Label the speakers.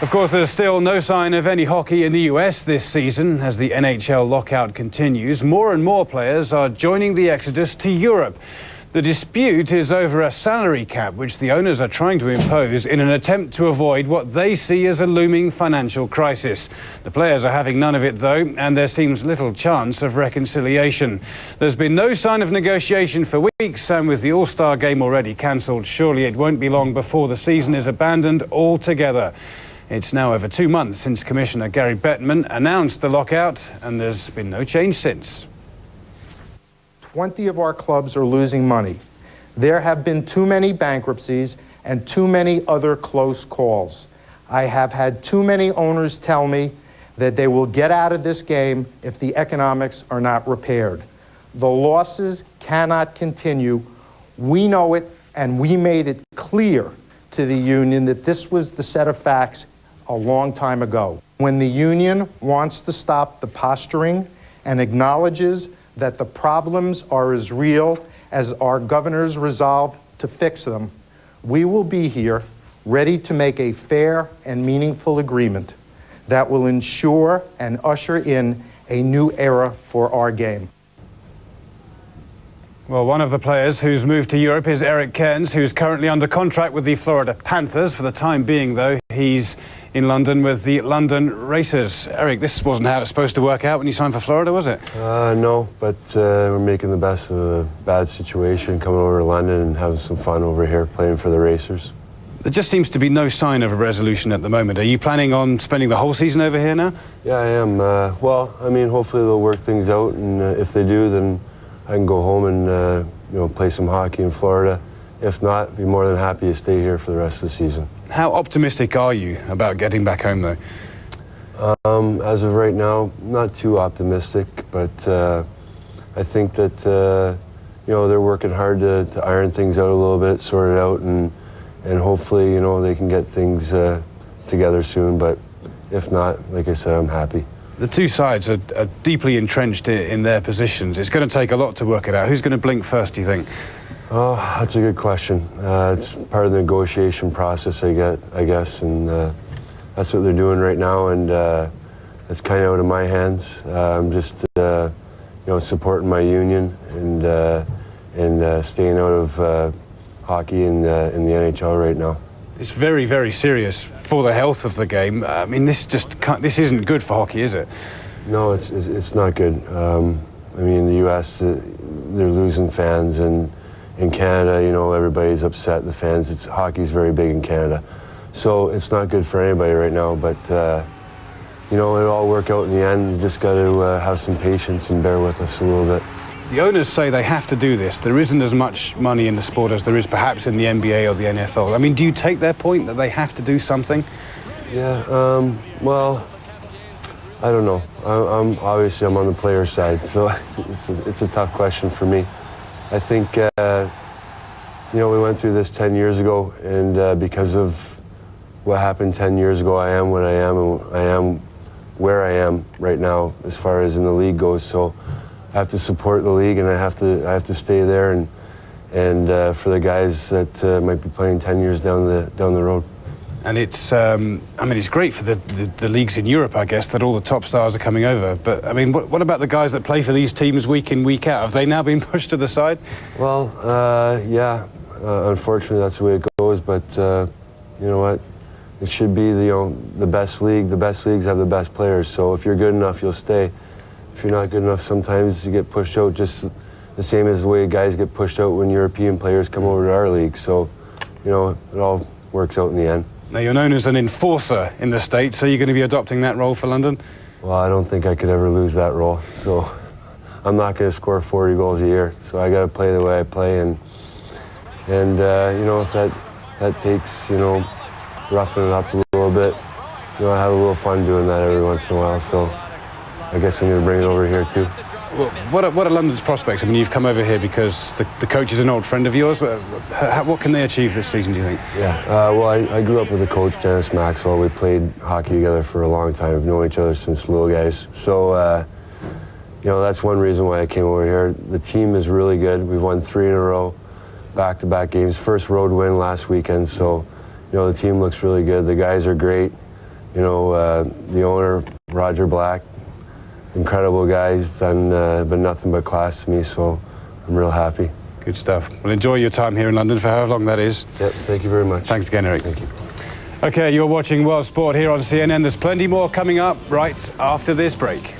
Speaker 1: Of course, there's still no sign of any hockey in the US this season. As the NHL lockout continues, more and more players are joining the exodus to Europe. The dispute is over a salary cap, which the owners are trying to impose in an attempt to avoid what they see as a looming financial crisis. The players are having none of it, though, and there seems little chance of reconciliation. There's been no sign of negotiation for weeks, and with the All-Star game already cancelled, surely it won't be long before the season is abandoned altogether. It's now over 2 months since Commissioner Gary Bettman announced the lockout, and there's been no change since.
Speaker 2: 20 of our clubs are losing money. There have been too many bankruptcies and too many other close calls. I have had too many owners tell me that they will get out of this game if the economics are not repaired. The losses cannot continue. We know it, and we made it clear to the union that this was the set of facts a long time ago. When the union wants to stop the posturing and acknowledges that the problems are as real as our governor's resolve to fix them, we will be here ready to make a fair and meaningful agreement that will ensure and usher in a new era for our game.
Speaker 1: Well, one of the players who's moved to Europe is Cairns, who's currently under contract with the Florida Panthers. For the time being, though, he's in London with the London Racers. Eric, this wasn't how it's supposed to work out when you signed for Florida, was it?
Speaker 3: No, but we're making the best of a bad situation, coming over to London and having some fun over here playing for the Racers.
Speaker 1: There just seems to be no sign of a resolution at the moment. Are you planning on spending the whole season over here now?
Speaker 3: Yeah, I am. Well, I mean, hopefully they'll work things out, and if they do, then I can go home and play some hockey in Florida. If not, I'd be more than happy to stay here for the rest of the season.
Speaker 1: How optimistic are you about getting back home, though?
Speaker 3: As of right now, not too optimistic, but I think that they're working hard to iron things out a little bit, sort it out, and hopefully they can get things together soon. But if not, like I said, I'm happy.
Speaker 1: The two sides are deeply entrenched in their positions. It's going to take a lot to work it out. Who's going to blink first, do you think?
Speaker 3: Oh, that's a good question. It's part of the negotiation process, I guess, and that's what they're doing right now, and it's kind of out of my hands. I'm just, supporting my union and staying out of hockey in the NHL right now.
Speaker 1: It's very, very serious for the health of the game. I mean, this isn't good for hockey, is it?
Speaker 3: No, it's not good. I mean, in the U.S., they're losing fans, and in Canada, everybody's upset. The fans, hockey's very big in Canada, so it's not good for anybody right now. But it'll all work out in the end. You just got to have some patience and bear with us a little bit.
Speaker 1: The owners say they have to do this. There isn't as much money in the sport as there is perhaps in the NBA or the NFL. I mean, do you take their point that they have to do something?
Speaker 3: Yeah, well, I don't know. I'm on the player side, so it's a tough question for me. I think, we went through this 10 years ago, and because of what happened 10 years ago, I am what I am, and I am where I am right now as far as in the league goes. So I have to support the league, and I have to stay there, and for the guys that might be playing 10 years down the road.
Speaker 1: And it's great for the leagues in Europe, I guess, that all the top stars are coming over. But I mean, what about the guys that play for these teams week in, week out? Have they now been pushed to the side?
Speaker 3: Well, yeah. Unfortunately, that's the way it goes. But you know what? It should be the best league. The best leagues have the best players. So if you're good enough, you'll stay. If you're not good enough, sometimes you get pushed out, just the same as the way guys get pushed out when European players come over to our league. So, it all works out in the end.
Speaker 1: Now, you're known as an enforcer in the States, so you're going to be adopting that role for London?
Speaker 3: Well, I don't think I could ever lose that role. So I'm not going to score 40 goals a year. So I got to play the way I play, and if that takes, roughing it up a little bit, I have a little fun doing that every once in a while. So I guess I'm going to bring it over here too.
Speaker 1: Well, what are London's prospects? I mean, you've come over here because the coach is an old friend of yours. What can they achieve this season, do you think?
Speaker 3: Yeah, well, I grew up with a coach, Dennis Maxwell. We played hockey together for a long time. We've known each other since little guys. So, that's one reason why I came over here. The team is really good. We've won 3 in a row, back-to-back games. First road win last weekend, so, the team looks really good. The guys are great. You know, the owner, Roger Black, incredible guy. He's been nothing but class to me, so I'm real happy.
Speaker 1: Good stuff. Well, enjoy your time here in London for however long that is.
Speaker 3: Yep, thank you very much.
Speaker 1: Thanks again, Eric.
Speaker 3: Thank you.
Speaker 1: Okay, you're watching World Sport here on CNN. There's plenty more coming up right after this break.